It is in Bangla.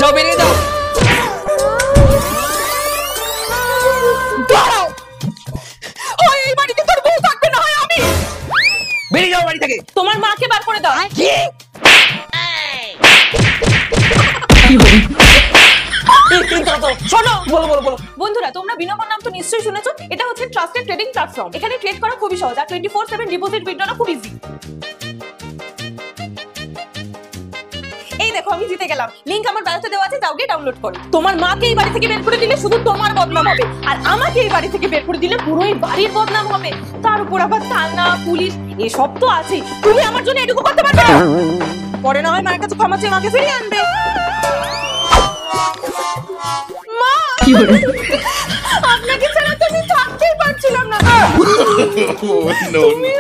যাও বেরিয়ে যাও। ওই এই বাড়িতে তোর বউ থাকবে না হয় আমি। বেরিয়ে যাও বাড়ি থেকে। তোমার মাকে বার করে দাও। কি? শোনো, বলো বলো বলো। বন্ধুরা তোমরা বিনোমন নাম তো নিশ্চয়ই শুনেছো। এটা হচ্ছে ট্রাস্টেড ট্রেডিং প্ল্যাটফর্ম। এখানে ট্রেড করা খুবই সহজ আর 24/7 ডিপোজিট উইথড্রটা খুব ইজি। এই দেখো আমি জিতে গেলাম। লিংক আমার বায়োতে দেওয়া আছে, যাও গিয়ে ডাউনলোড করো। তোমার মাকে এই বাড়ি থেকে বের করে দিলে শুধু তোমার বদনাম হবে, আর আমাকে এই বাড়ি থেকে বের করে দিলে পুরো এই বাড়ির বদনাম হবে। তার উপর আবার থানা পুলিশ এসব তো আছেই। তুমি আমার জন্য এটুকু করতে পারবে না? পরে না হয় মায়ের কাছে ক্ষমা চেয়ে মাকে ফিরিয়ে আনবে। মা, আপনাকে ছাড়া তো আমি থাকতেই পারছিলাম না। তুমি